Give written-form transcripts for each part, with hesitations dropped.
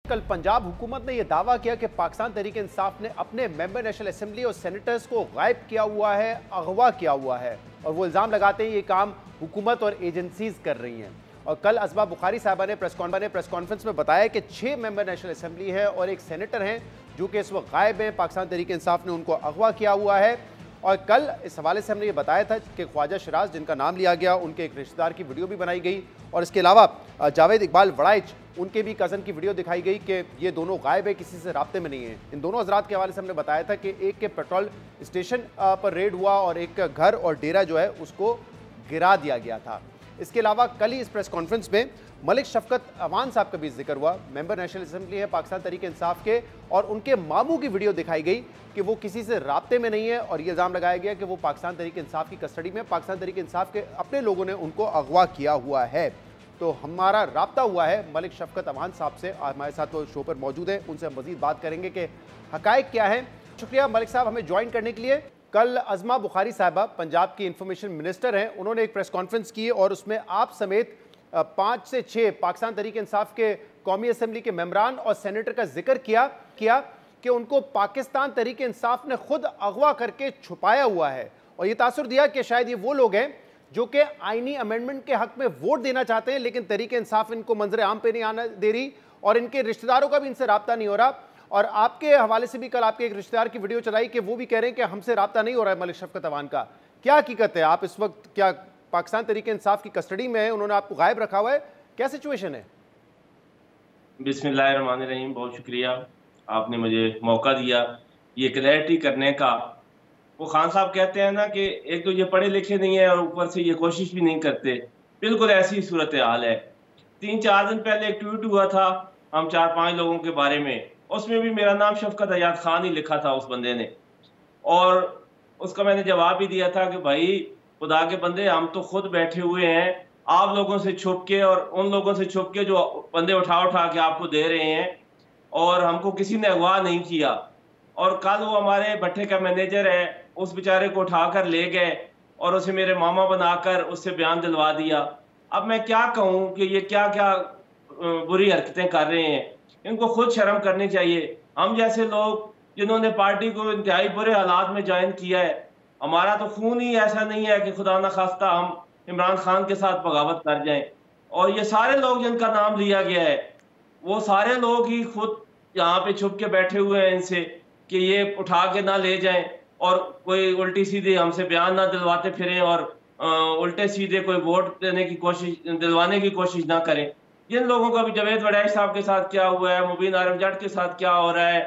कल पंजाब हुकूमत ने यह दावा किया कि पाकिस्तान तहरीक-ए-इंसाफ ने अपने मेंबर नेशनल असेंबली और सेनेटर्स को गायब किया हुआ है, अगवा किया हुआ है, और वो इल्ज़ाम लगाते हैं ये काम हुकूमत और एजेंसीज कर रही हैं। और कल असमा बुखारी साहबा ने प्रेस कॉन्फ्रेंस में बताया कि 6 मेंबर नेशनल असेंबली है और एक सेनेटर हैं जो कि इस वक्त गायब हैं। पाकिस्तान तहरीक-ए-इंसाफ ने उनको अगवा किया हुआ है। और कल इस हवाले से हमने ये बताया था कि ख्वाजा शराज जिनका नाम लिया गया, उनके एक रिश्तेदार की वीडियो भी बनाई गई, और इसके अलावा जावेद इकबाल वड़ाइच उनके भी कज़न की वीडियो दिखाई गई कि ये दोनों गायब है, किसी से राब्ते में नहीं है। इन दोनों हजरात के हवाले से हमने बताया था कि एक के पेट्रोल स्टेशन पर रेड हुआ और एक का घर और डेरा जो है उसको गिरा दिया गया था। इसके अलावा कल ही इस प्रेस कॉन्फ्रेंस में मलिक शफकत अवान साहब का भी जिक्र हुआ। मेंबर नेशनल असेंबली है पाकिस्तान तहरीक-ए-इंसाफ के, और उनके मामू की वीडियो दिखाई गई कि वो किसी से राब्ते में नहीं है, और ये इल्ज़ाम लगाया गया कि वो पाकिस्तान तहरीक-ए-इंसाफ की कस्टडी में, पाकिस्तान तहरीक-ए-इंसाफ के अपने लोगों ने उनको अगवा किया हुआ है। तो हमारा राब्ता हुआ है मलिक शफकत अवान साहब से, हमारे साथ वो शो पर मौजूद हैं, उनसे हम मज़ीद बात करेंगे कि हकायक क्या है। शुक्रिया मलिक साहब हमें ज्वाइन करने के लिए। कल अज़मा बुखारी साहबा पंजाब की इंफॉर्मेशन मिनिस्टर हैं, उन्होंने एक प्रेस कॉन्फ्रेंस की और उसमें आप समेत 5 से 6 पाकिस्तान तहरीक-ए-इंसाफ के कौमी असम्बली के मेंबरान और सेनेटर का जिक्र किया कि उनको पाकिस्तान तहरीक-ए-इंसाफ ने खुद अगवा करके छुपाया हुआ है, और ये तासुर दिया कि शायद ये वो लोग हैं जो कि आईनी अमेंडमेंट के हक में वोट देना चाहते हैं, लेकिन तहरीक-ए-इंसाफ इनको मंजर आम पे नहीं आना दे रही, और इनके रिश्तेदारों का भी इनसे राब्ता नहीं हो रहा। और आपके हवाले से भी कल आपके एक रिश्तेदार की वीडियो चलाई कि वो भी कह रहे हैं कि हमसे राब्ता नहीं हो रहा है मलिक शफकत अवान का। क्या हकीकत है? आप इस वक्त क्या पाकिस्तान तहरीक-ए-इंसाफ की कस्टडी में है? उन्होंने आपको गायब रखा हुआ है, क्या सिचुएशन है? बिस्मिल्लाहिर्रहमानिर्रहीम, बहुत शुक्रिया आपने मुझे मौका दिया ये क्लैरिटी करने का। वो खान साहब कहते हैं ना कि एक तो ये पढ़े लिखे नहीं है और ऊपर से ये कोशिश भी नहीं करते, बिल्कुल ऐसी सूरत हाल है। 3-4 दिन पहले एक ट्वीट हुआ था हम 4-5 लोगों के बारे में, उसमें भी मेरा नाम शफकत अयाद खान ही लिखा था उस बंदे ने, और उसका मैंने जवाब भी दिया था कि भाई खुदा के बंदे, हम तो खुद बैठे हुए हैं आप लोगों से छुप के और उन लोगों से छुप के जो बंदे उठा उठा के आपको दे रहे हैं, और हमको किसी ने अगवा नहीं किया। और कल वो हमारे भट्टे का मैनेजर है, उस बेचारे को उठाकर ले गए और उसे मेरे मामा बनाकर उससे बयान दिलवा दिया। अब मैं क्या कहूँ कि ये क्या क्या बुरी हरकतें कर रहे हैं, इनको खुद शर्म करनी चाहिए। हम जैसे लोग जिन्होंने पार्टी को इंतहाई बुरे हालात में ज्वाइन किया है, हमारा तो खून ही ऐसा नहीं है कि खुदा न खास्ता हम इमरान खान के साथ बगावत कर जाएं। और ये सारे लोग जिनका नाम लिया गया है, वो सारे लोग ही खुद यहाँ पे छुप के बैठे हुए हैं इनसे कि ये उठा के ना ले जाएं, और कोई उल्टी सीधी हमसे बयान ना दिलवाते फिरें, और उल्टे सीधे कोई वोट देने की कोशिश, दिलवाने की कोशिश ना करें। जिन लोगों का भी जावेद वड़ैच साहब के साथ क्या हुआ है, मुबीन आरिफ जट के साथ क्या हो रहा है,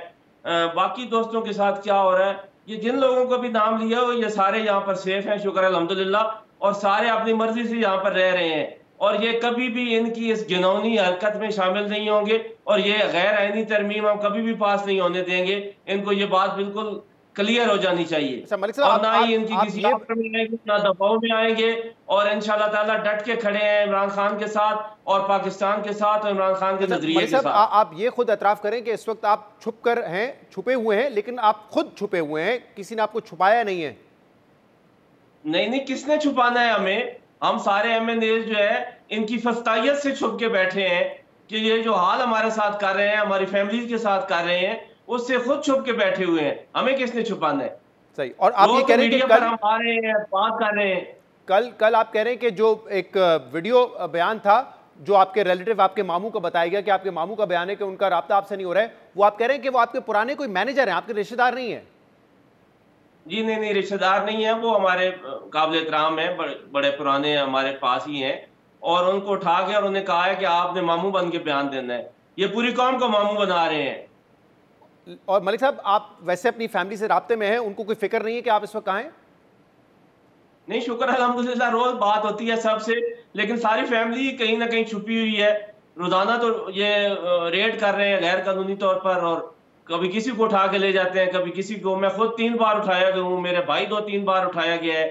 बाकी दोस्तों के साथ क्या हो रहा है, ये जिन लोगों को भी नाम लिया हो, ये सारे यहाँ पर सेफ हैं, शुक्र अल्हम्दुलिल्लाह, और सारे अपनी मर्जी से यहाँ पर रह रहे हैं, और ये कभी भी इनकी इस घिनौनी हरकत में शामिल नहीं होंगे, और ये गैर आईनी तरमीम हम कभी भी पास नहीं होने देंगे। इनको ये बात बिल्कुल क्लियर हो जानी चाहिए, और ना ही इनकी किसी में आएंगे, ना दबाव में आएंगे, और इंशाल्लाह ताला डट के खड़े हैं इमरान खान के साथ और पाकिस्तान के साथ और इमरान खान के नजरिए के साथ। आप ये खुद एतराफ करें कि इस वक्त आप छुपे हुए हैं, लेकिन आप खुद छुपे हुए हैं, किसी ने आपको छुपाया नहीं है? नहीं, किसने छुपाना है हमें? हम सारे एमएनए जो है इनकी फस्तायत से छुप के बैठे हैं कि ये जो हाल हमारे साथ कर रहे हैं, हमारी फैमिली के साथ कर रहे हैं, उससे खुद छुप के बैठे हुए हैं, हमें किसने छुपाना है? सही। और आप ये कह रहे हैं कि कल हम आ रहे हैं, बात कर रहे हैं, कल आप कह रहे हैं कि जो एक वीडियो बयान था जो आपके रिलेटिव आपके मामू का बताया गया कि आपके मामू का बयान है कि उनका राब्ता आपसे नहीं हो रहा है, वो आप कह रहे हैं कि वो आपके पुराने कोई मैनेजर हैं, आपके रिश्तेदार नहीं है? जी नहीं, रिश्तेदार नहीं है, वो हमारे काबिल एहतराम है, बड़े पुराने हमारे पास ही हैं, और उनको उठा के और उन्हें कहा है कि आपने मामू बन के बयान देना है। ये पूरी कौम को मामू बना रहे हैं। और मलिक साहब, आप वैसे अपनी फैमिली से राब्ते में हैं, उनको कोई फिक्र नहीं है कि आप इस वक्त कहाँ हैं? नहीं, शुक्र अल्हम्दुलिल्लाह, रोज बात होती है सबसे, लेकिन सारी फैमिली कहीं ना कहीं छुपी हुई है। रोजाना तो ये रेड कर रहे हैं गैर कानूनी तौर पर, और कभी किसी को उठा के ले जाते हैं, कभी किसी को। मैं खुद 3 बार उठाया गया हूँ, मेरे भाई 2-3 बार उठाया गया है।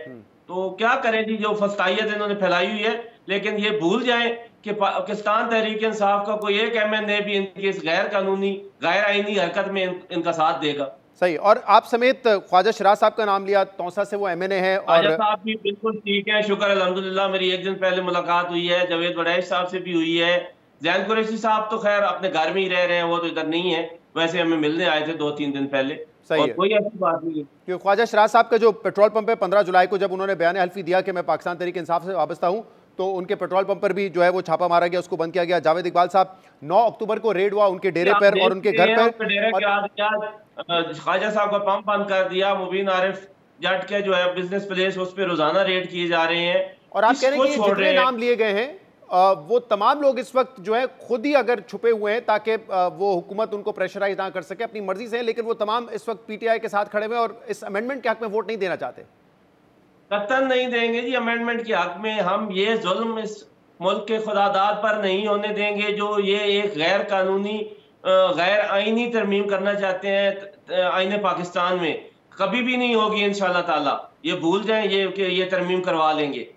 तो क्या करें जी, जो फस्तायत इन्होंने फैलाई हुई है। लेकिन ये भूल जाएं कि पाकिस्तान तहरीक-ए-इंसाफ का कोई एक एमएनए भी इनकी इस गैर कानूनी गैर आईनी हरकत में इनका साथ देगा। सही। और आप समेत ख्वाजा शराज साहब का नाम लिया, तौसा से वो एमएनए है, और ख्वाजा साहब भी बिल्कुल ठीक है, शुक्र अल्हम्दुलिल्लाह। मेरी एक दिन पहले मुलाकात हुई है, जावेद वड़ैच साहब से भी हुई है, जैन कुरैशी साहब तो खैर अपने घर में ही रह रहे हैं, वो तो इधर नहीं है। वैसे हमें मिलने आए थे 2-3 दिन पहले, सही और है। कोई ऐसी बात नहीं है। क्योंकि ख्वाजा शराज साहब का जो पेट्रोल पंप है, 15 जुलाई को जब उन्होंने बयान हल्फी दिया कि मैं पाकिस्तान तहरीक इंसाफ से वाबस्ता हूं, तो उनके पेट्रोल पंप पर भी जो है वो छापा मारा गया, उसको बंद किया गया। जावेद इकबाल साहब, 9 अक्टूबर को रेड हुआ उनके डेरे पर और उनके घर पर, ख्वाजा साहब का पंप बंद कर दिया। मुबीन आरिफ जट के जो है बिजनेस प्लेस, उस पर रोजाना रेड किए जा रहे हैं। और आप कह रहे हैं कि छोड़ जितने नाम लिए गए हैं वो तमाम लोग इस वक्त जो है खुद ही अगर छुपे हुए हैं ताकि वो हुकूमत उनको प्रेशराइज ना कर सके, अपनी मर्जी से हैं, लेकिन वो तमाम इस वक्त पीटीआई के साथ खड़े हुए हैं और इस अमेंडमेंट के हक में वोट नहीं देना चाहते। कतन नहीं देंगे जी अमेंडमेंट के हक में। हम ये जुल्म इस मुल्क के खुदादाद पर नहीं होने देंगे, जो ये एक गैर कानूनी गैर आईनी तरमीम करना चाहते हैं आईने पाकिस्तान में, कभी भी नहीं होगी इंशाल्लाह ताला। ये भूल जाएं ये कि ये तरमीम करवा लेंगे।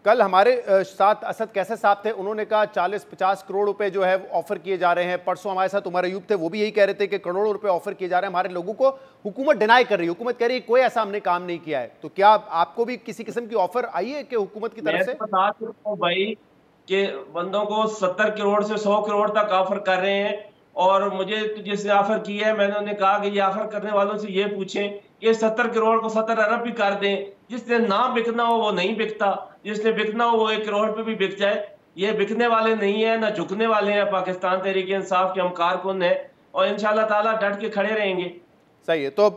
कल हमारे साथ असद कैसर साहब थे, उन्होंने कहा 40-50 करोड़ रुपए जो है ऑफर किए जा रहे हैं। परसों हमारे साथ उमर अयूब थे, वो भी यही कह रहे थे कि करोड़ों रुपए ऑफर किए जा रहे हैं हमारे लोगों को। हुकूमत डिनाई कर रही है, हुकूमत कह रही है कोई ऐसा हमने काम नहीं किया है। तो क्या आपको भी किसी किस्म की ऑफर आई है कि हुकूमत की तरफ से? मैं बता चुका हूं भाई कि बंदों को 70 करोड़ से 100 करोड़ तक ऑफर कर रहे हैं। और मुझे जिसने ऑफर किया है, मैंने उन्हें कहा कि ये ऑफर करने वालों से ये पूछें कि 70 करोड़ को 70 अरब भी कर दें। जिसने ना बिकना हो वो नहीं बिकता, जिसने बिकना हो वो 1 करोड़ पे भी बिक जाए। ये बिकने वाले नहीं है, ना झुकने वाले हैं। पाकिस्तान तहरीक इंसाफ के हम कारकुन हैं और इंशाल्लाह ताला डट के खड़े रहेंगे। सही है। तो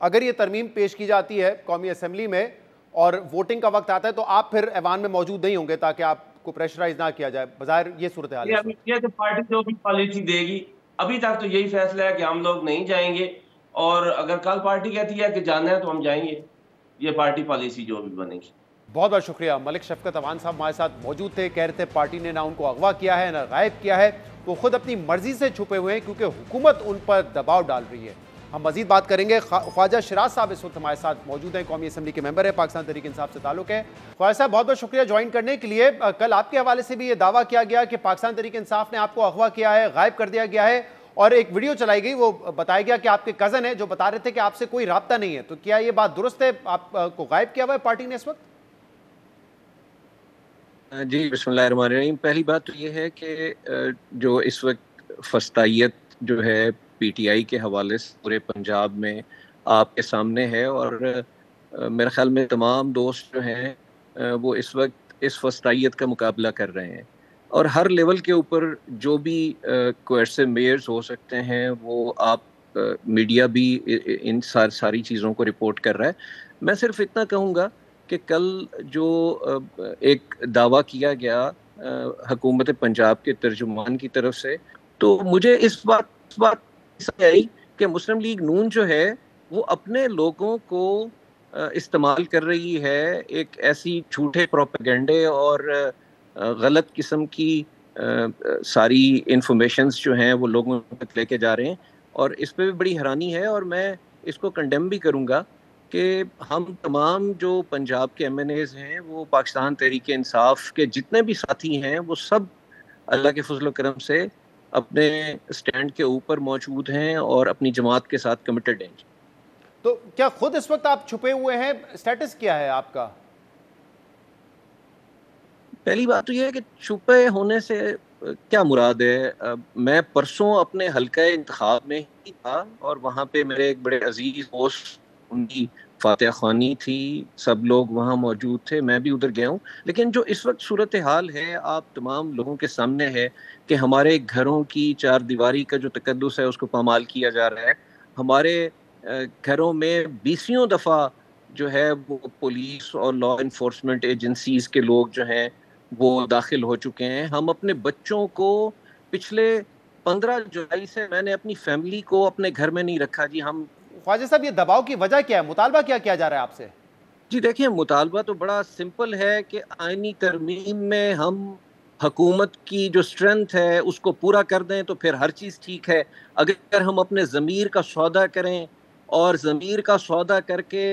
अगर ये तरमीम पेश की जाती है कौमी असम्बली में और वोटिंग का वक्त आता है, तो आप फिर ऐवान में मौजूद नहीं होंगे ताकि आपको प्रेशराइज ना किया जाए? बाहर ये सूरत हाल है। ये तो पार्टी जो भी पॉलिसी देगी, अभी तक तो यही फैसला है कि हम लोग नहीं जाएंगे। और अगर कल पार्टी कहती है कि जाना है तो हम जाएंगे। ये पार्टी पॉलिसी जो भी बनेगी। बहुत बहुत शुक्रिया। मलिक शफकत अवान साहब हमारे साथ मौजूद थे, कह रहे थे पार्टी ने ना उनको अगवा किया है ना गायब किया है, वो खुद अपनी मर्जी से छुपे हुए हैं क्योंकि हुकूमत उन पर दबाव डाल रही है। हम मजीद बात करेंगे। ख्वाजा शराज साहब इस वक्त हमारे साथ मौजूद हैं, कौमी असम्बली के मेंबर है, पाकिस्तान तहरीक इंसाफ से ताल्लुक है। ख्वाजा साहब बहुत बहुत शुक्रिया ज्वाइन करने के लिए। कल आपके हवाले से भी ये दावा किया गया कि पाकिस्तान तहरीक इंसाफ ने आपको अगवा किया है, गायब कर दिया गया है, और एक वीडियो चलाई गई, वो बताया गया कि आपके कजन है जो बता रहे थे कि आपसे कोई राब्ता नहीं है। तो क्या ये बात दुरुस्त है, आपको गायब किया हुआ है पार्टी ने इस वक्त? जी बिस्मिल्लाहिर्रहमानिर्रहीम। पहली बात तो ये है कि जो इस वक्त फस्तायत जो है पीटीआई के हवाले से पूरे पंजाब में आपके सामने है, और मेरे ख्याल में तमाम दोस्त जो हैं वो इस वक्त इस फस्तायत का मुकाबला कर रहे हैं। और हर लेवल के ऊपर जो भी कोएर्सिव मेयर्स हो सकते हैं वो आप मीडिया भी इन सारी चीज़ों को रिपोर्ट कर रहा है। मैं सिर्फ इतना कहूँगा कि कल जो एक दावा किया गया हुकूमत पंजाब के तर्जुमान की तरफ से, तो मुझे इस बात आई कि मुस्लिम लीग नून जो है वो अपने लोगों को इस्तेमाल कर रही है एक ऐसी झूठे प्रोपेगेंडे और गलत किस्म की सारी इंफॉर्मेशंस जो हैं वो लोगों तक लेके जा रहे हैं। और इस पे भी बड़ी हैरानी है, और मैं इसको कंडेम भी करूँगा कि हम तमाम जो पंजाब के एमएनएज हैं वो पाकिस्तान तहरीक इंसाफ के जितने भी साथी हैं वो सब अल्लाह के फजल करम से अपने स्टैंड के ऊपर मौजूद हैं और अपनी जमात के साथ कमिटेड हैं। तो क्या खुद इस वक्त आप छुपे हुए हैं? स्टेटस क्या है आपका? पहली बात तो यह है कि छुपे होने से क्या मुराद है। मैं परसों अपने हल्का इंतखाब में ही था और वहाँ पे मेरे एक बड़े अजीज दोस्त, उनकी फातिहा खानी थी, सब लोग वहाँ मौजूद थे, मैं भी उधर गया हूँ। लेकिन जो इस वक्त सूरत हाल है आप तमाम लोगों के सामने है कि हमारे घरों की चार दीवारी का जो तकद्दुस है उसको पामाल किया जा रहा है। हमारे घरों में 20 दफ़ा जो है वो पुलिस और लॉ इन्फोर्समेंट एजेंसीज के लोग जो हैं वो दाखिल हो चुके हैं। हम अपने बच्चों को पिछले 15 जुलाई से मैंने अपनी फैमिली को अपने घर में नहीं रखा जी। हम ख्वाजा साहब ये दबाव की वजह क्या है? मुतालबा क्या किया जा रहा है आपसे? जी देखिए, मुतालबा तो बड़ा सिंपल है कि आईनी तरमीम में हम हुकूमत की जो स्ट्रेंथ है उसको पूरा कर दें तो फिर हर चीज़ ठीक है। अगर हम अपने ज़मीर का सौदा करें और ज़मीर का सौदा करके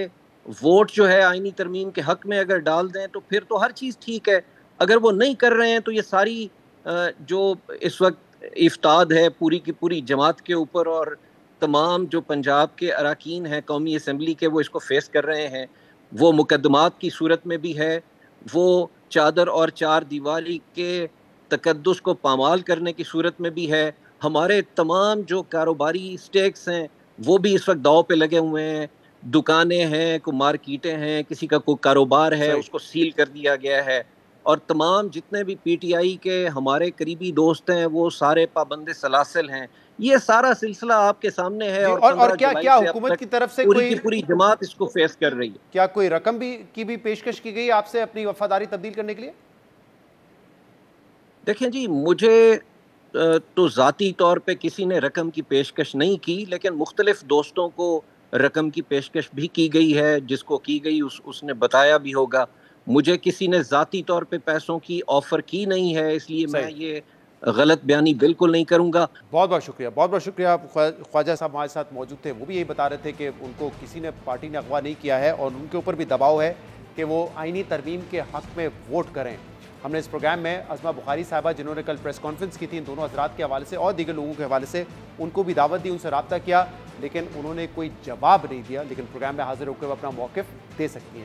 वोट जो है आईनी तरमीम के हक में अगर डाल दें तो फिर तो हर चीज़ ठीक है। अगर वो नहीं कर रहे हैं तो ये सारी जो इस वक्त इफ्ताद है पूरी की पूरी जमात के ऊपर और तमाम जो पंजाब के अरकान हैं कौमी असम्बली के, वो इसको फेस कर रहे हैं। वो मुकदमात की सूरत में भी है, वो चादर और चार दीवारी के तकद्दुस को पामाल करने की सूरत में भी है। हमारे तमाम जो कारोबारी स्टेक्स हैं वो भी इस वक्त दाव पे लगे हुए हैं। दुकानें हैं, कोई मार्केटें हैं, किसी का कोई कारोबार है उसको सील कर दिया गया है। और तमाम जितने भी पीटीआई के हमारे करीबी दोस्त हैं वो सारे पाबंदे सलासिल हैं। ये सारा सिलसिला आपके सामने है। और क्या क्या हुकूमत की तरफ से पूरी की पूरी जमात इसको फेस कर रही है। क्या कोई रकम की भी पेशकश की गई आपसे अपनी वफादारी तब्दील करने के लिए? देखें जी, मुझे तो ज़ाती तौर पे किसी ने रकम की पेशकश नहीं की, लेकिन मुख्तलिफ दोस्तों को रकम की पेशकश भी की गई है। जिसको की गई उसने बताया भी होगा। मुझे किसी ने ज़ाती तौर पे पैसों की ऑफ़र की नहीं है, इसलिए मैं ये गलत बयानी बिल्कुल नहीं करूँगा। बहुत बहुत शुक्रिया, बहुत बहुत शुक्रिया। ख्वाजा साहब हमारे साथ मौजूद थे, वो भी यही बता रहे थे कि उनको किसी ने, पार्टी ने अगवा नहीं किया है और उनके ऊपर भी दबाव है कि वो आईनी तरमीम के हक़ में वोट करें। हमने इस प्रोग्राम में अज़मा बुखारी साहिबा, जिन्होंने कल प्रेस कॉन्फ्रेंस की थी, इन दोनों हज़रात के हवाले से और दीगर लोगों के हवाले से उनको भी दावत दी, उनसे रब्ता किया, लेकिन उन्होंने कोई जवाब नहीं दिया। लेकिन प्रोग्राम में हाजिर होकर वो अपना मौक़िफ़ दे सकती हैं।